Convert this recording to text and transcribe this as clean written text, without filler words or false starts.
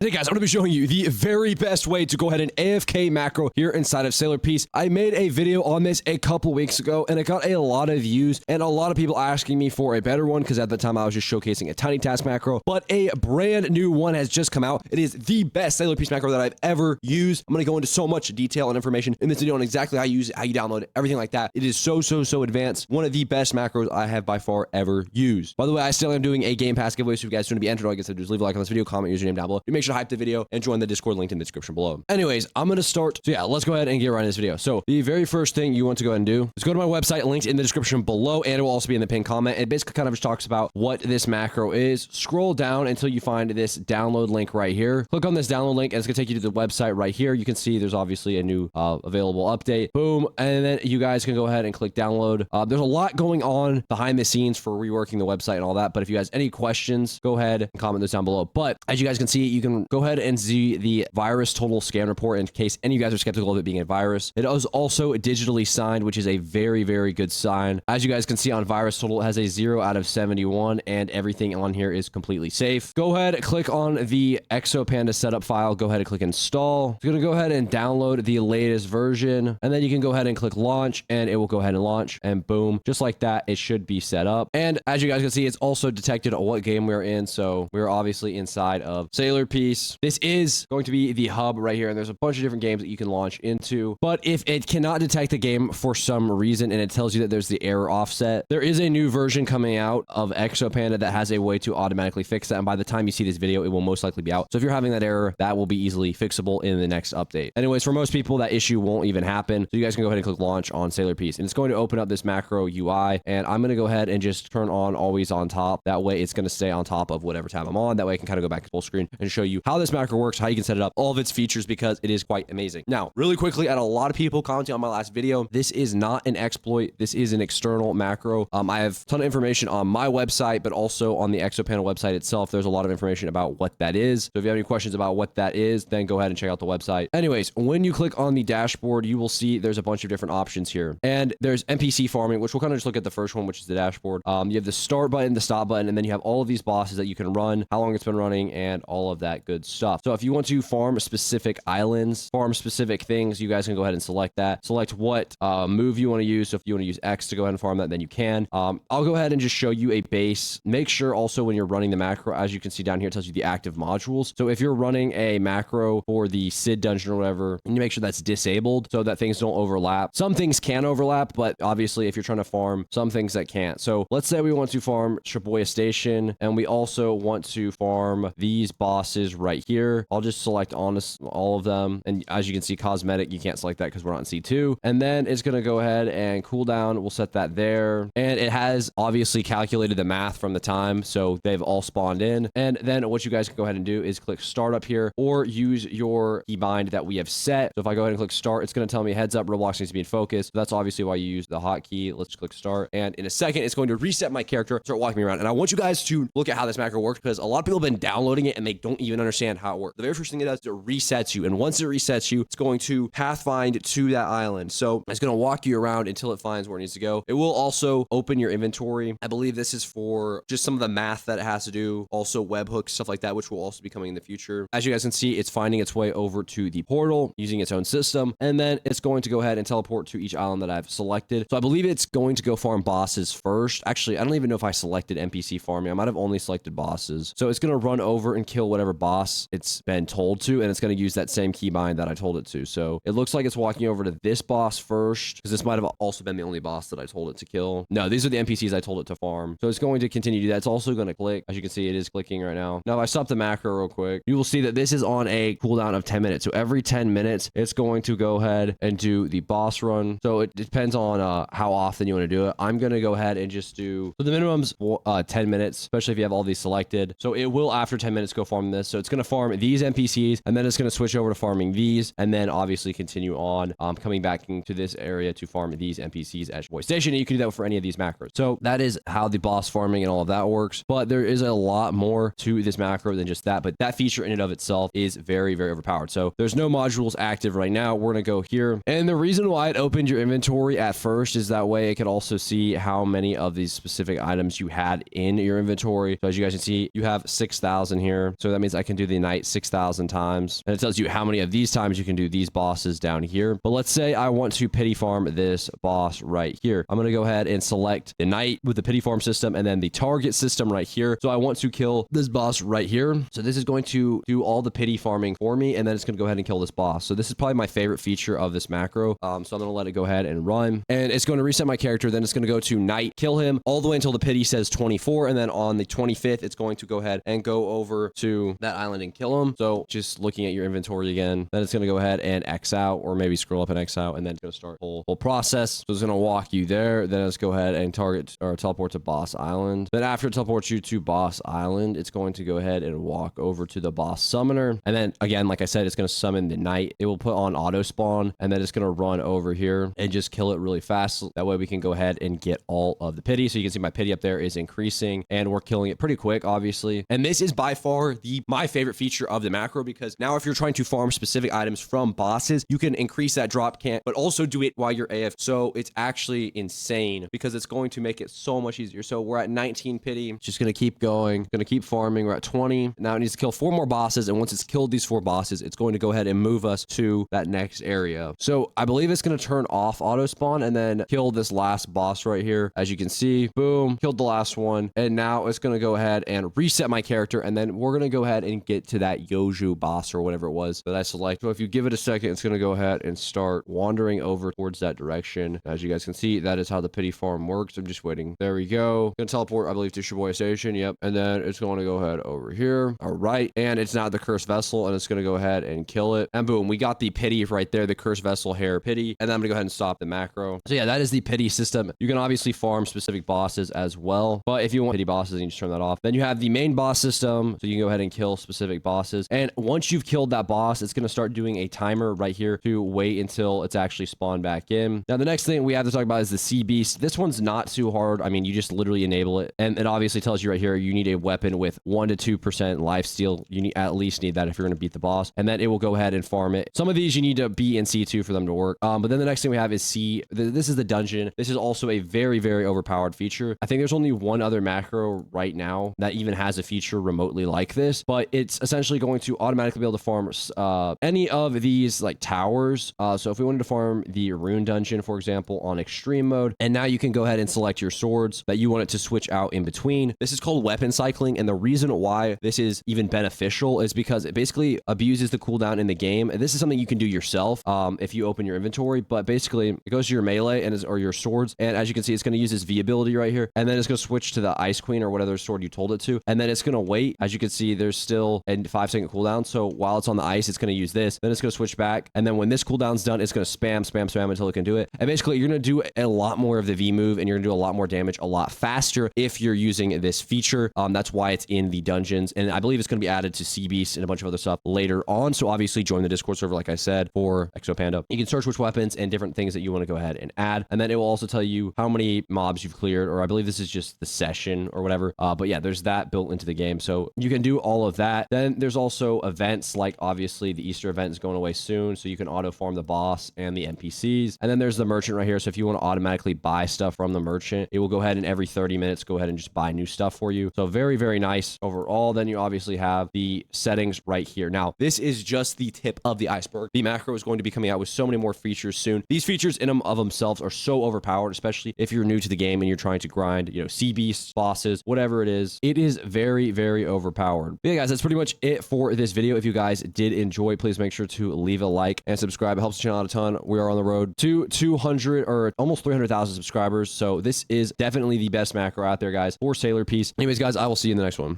Hey guys, I'm going to be showing you the very best way to go ahead and AFK macro here inside of Sailor Piece. I made a video on this a couple weeks ago and it got a lot of views and a lot of people asking me for a better one because at the time I was just showcasing a tiny task macro, but a brand new one has just come out. It is the best Sailor Piece macro that I've ever used. I'm going to go into so much detail and information in this video on exactly how you use it, how you download it, everything like that. It is so advanced. One of the best macros I have by far ever used. By the way, I still am doing a Game Pass giveaway, so if you guys want to be entered, all you guys have to do is leave a like on this video, comment username down below. Make sure to hype the video and join the Discord linked in the description below. Anyways, I'm going to start. So yeah, let's go ahead and get right into this video. So the very first thing you want to go ahead and do is go to my website, linked in the description below, and it will also be in the pinned comment. It basically kind of just talks about what this macro is. Scroll down until you find this download link right here. Click on this download link and it's going to take you to the website right here. You can see there's obviously a new available update. Boom. And then you guys can go ahead and click download. There's a lot going on behind the scenes for reworking the website and all that. But if you guys have any questions, go ahead and comment those down below. But as you guys can see, you can go ahead and see the VirusTotal scan report in case any of you guys are skeptical of it being a virus. It is also digitally signed, which is a very good sign. As you guys can see on VirusTotal, it has a 0 out of 71 and everything on here is completely safe. Go ahead, click on the ExoPanda setup file. Go ahead and click install. It's going to go ahead and download the latest version. And then you can go ahead and click launch and it will go ahead and launch and boom, just like that, it should be set up. And as you guys can see, it's also detected what game we're in. So we're obviously inside of Sailor Piece. This is going to be the hub right here. And there's a bunch of different games that you can launch into. But if it cannot detect the game for some reason and it tells you that there's the error offset, there is a new version coming out of ExoPanda that has a way to automatically fix that. And by the time you see this video, it will most likely be out. So if you're having that error, that will be easily fixable in the next update. Anyways, for most people, that issue won't even happen. So you guys can go ahead and click launch on Sailor Piece. And it's going to open up this macro UI. And I'm going to go ahead and just turn on always on top. That way it's going to stay on top of whatever tab I'm on. That way I can kind of go back to full screen and show you how this macro works, how you can set it up, all of its features, because it is quite amazing. Now, really quickly, I had a lot of people commenting on my last video. This is not an exploit. This is an external macro. I have a ton of information on my website, but also on the ExoPanda website itself. There's a lot of information about what that is. So if you have any questions about what that is, then go ahead and check out the website. Anyways, when you click on the dashboard, you will see there's a bunch of different options here. And there's NPC farming, which we'll kind of just look at the first one, which is the dashboard. You have the start button, the stop button, and then you have all of these bosses that you can run, how long it's been running, and all of that good stuff. So if you want to farm specific islands, farm specific things, you guys can go ahead and select that. Select what move you want to use. So if you want to use X to go ahead and farm that, then you can. I'll go ahead and just show you a base. Make sure also when you're running the macro, as you can see down here, it tells you the active modules. So if you're running a macro for the Sid dungeon or whatever, you need to make sure that's disabled so that things don't overlap. Some things can overlap, but obviously if you're trying to farm some things that can't. So let's say we want to farm Shibuya Station and we also want to farm these bosses right here. I'll just select all of them. And as you can see, cosmetic, you can't select that because we're not in C2. And then it's going to go ahead and cooldown. We'll set that there. And it has obviously calculated the math from the time. So they've all spawned in. And then what you guys can go ahead and do is click start up here or use your keybind that we have set. So if I go ahead and click start, it's going to tell me heads up, Roblox needs to be in focus. So that's obviously why you use the hotkey. Let's click start. And in a second, it's going to reset my character, start walking me around. And I want you guys to look at how this macro works because a lot of people have been downloading it and they don't even understand how it works. The very first thing it does is it resets you. And once it resets you, it's going to pathfind to that island. So it's going to walk you around until it finds where it needs to go. It will also open your inventory. I believe this is for just some of the math that it has to do. Also webhooks, stuff like that, which will also be coming in the future. As you guys can see, it's finding its way over to the portal using its own system. And then it's going to go ahead and teleport to each island that I've selected. So I believe it's going to go farm bosses first. Actually, I don't even know if I selected NPC farming. I might have only selected bosses. So it's going to run over and kill whatever boss it's been told to. And it's going to use that same keybind that I told it to. So it looks like it's walking over to this boss first because this might have also been the only boss that I told it to kill. No, these are the NPCs I told it to farm. So it's going to continue to do that. It's also going to click. As you can see, it is clicking right now. Now, if I stop the macro real quick, you will see that this is on a cooldown of 10 minutes. So every 10 minutes, it's going to go ahead and do the boss run. So it depends on how often you want to do it. I'm going to go ahead and just do, so the minimum's 10 minutes, especially if you have all these selected. So it will, after 10 minutes, go farm this. So it's going to farm these NPCs, and then it's going to switch over to farming these, and then obviously continue on coming back into this area to farm these NPCs at Shibuya Station. And you can do that for any of these macros. So that is how the boss farming and all of that works. But there is a lot more to this macro than just that. But that feature in and of itself is very overpowered. So there's no modules active right now. We're going to go here. And the reason why it opened your inventory at first is that way it could also see how many of these specific items you had in your inventory. So as you guys can see, you have 6,000 here. So that means I can do the night 6,000 times. And it tells you how many of these times you can do these bosses down here. But let's say I want to pity farm this boss right here. I'm going to go ahead and select the night with the pity farm system and then the target system right here. So I want to kill this boss right here. So this is going to do all the pity farming for me, and then it's going to go ahead and kill this boss. So this is probably my favorite feature of this macro. So I'm going to let it go ahead and run, and it's going to reset my character. Then it's going to go to night, kill him all the way until the pity says 24. And then on the 25th, it's going to go ahead and go over to that island and kill him. So just looking at your inventory again, then it's going to go ahead and X out, or maybe scroll up and X out, and then it's going to start whole process. So it's going to walk you there. Then let's go ahead and target or teleport to Boss Island. Then after it teleports you to Boss Island, it's going to go ahead and walk over to the boss summoner. And then again, like I said, it's going to summon the night. It will put on auto spawn, and then it's going to run over here and just kill it really fast. That way we can go ahead and get all of the pity. So you can see my pity up there is increasing, and we're killing it pretty quick, obviously. And this is by far my favorite feature of the macro, because now if you're trying to farm specific items from bosses, you can increase that drop count, but also do it while you're AFK. So it's actually insane, because it's going to make it so much easier. So we're at 19 pity. Just going to keep going, going to keep farming. We're at 20. Now it needs to kill 4 more bosses. And once it's killed these 4 bosses, it's going to go ahead and move us to that next area. So I believe it's going to turn off auto spawn and then kill this last boss right here. As you can see, boom, killed the last one. And now it's going to go ahead and reset my character. And then we're going to go ahead and get to that Yoju boss or whatever it was that I select. So if you give it a second, it's going to go ahead and start wandering over towards that direction. As you guys can see, that is how the pity farm works. I'm just waiting. There we go. Gonna teleport, I believe, to Shibuya Station. Yep. And then it's going to go ahead over here. All right. And it's now the cursed vessel, and it's going to go ahead and kill it. And boom, we got the pity right there, the cursed vessel hair pity. And then I'm gonna go ahead and stop the macro. So yeah, that is the pity system. You can obviously farm specific bosses as well, but if you want pity bosses, you just turn that off. Then you have the main boss system, so you can go ahead and kill specific bosses. And once you've killed that boss, it's gonna start doing a timer right here to wait until it's actually spawned back in. Now the next thing we have to talk about is the Sea Beast. This one's not too hard. I mean, you just literally enable it, and it obviously tells you right here you need a weapon with 1 to 2% life steal. You at least need that if you're going to beat the boss, and then it will go ahead and farm it. Some of these you need to be in C2 for them to work. But then the next thing we have is this is the dungeon. This is also a very, very overpowered feature. I think there's only one other macro right now that even has a feature remotely like this, but it's essentially going to automatically be able to farm any of these like towers. So if we wanted to farm the Rune dungeon, for example, on extreme mode, and now you can go ahead and select your swords that you want it to switch out in between. This is called weapon cycling, and the reason why this is even beneficial is because it basically abuses the cooldown in the game. And this is something you can do yourself if you open your inventory, but basically it goes to your melee or your swords, and as you can see, it's going to use this V ability right here, and then it's going to switch to the Ice Queen or whatever sword you told it to, and then it's going to wait. As you can see, there's still a 5-second cooldown, so while it's on the ice, it's going to use this, then it's going to switch back, and then when this cooldown's done, it's going to spam until it can do it. And basically you're going to do a lot more of the V move, and you're going to do a lot more damage a lot faster if you're using this feature. That's why it's in the dungeons, and I believe it's going to be added to Sea Beast and a bunch of other stuff later on. So obviously join the Discord server, like I said, for ExoPanda. You can search which weapons and different things that you want to go ahead and add, and then it will also tell you how many mobs you've cleared, or I believe this is just the session or whatever. But yeah, there's that built into the game, so you can do all of that. Then there's also events, like obviously the Easter event is going away soon, so you can auto farm the boss and the NPCs. And then there's the merchant right here, so if you want to automatically buy stuff from the merchant, it will go ahead and every 30 minutes go ahead and just buy new stuff for you. So very, very nice overall. Then you obviously have the settings right here. Now this is just the tip of the iceberg. The macro is going to be coming out with so many more features soon. These features in them of themselves are so overpowered, especially if you're new to the game and you're trying to grind, you know, sea beasts, bosses, whatever it is. It is very, very overpowered. But yeah, guys, that's pretty much it for this video. If you guys did enjoy, please make sure to leave a like and subscribe. It helps the channel out a ton. We are on the road to 200 or almost 300,000 subscribers. So this is definitely the best macro out there, guys, for Sailor Piece. Anyways, guys, I will see you in the next one.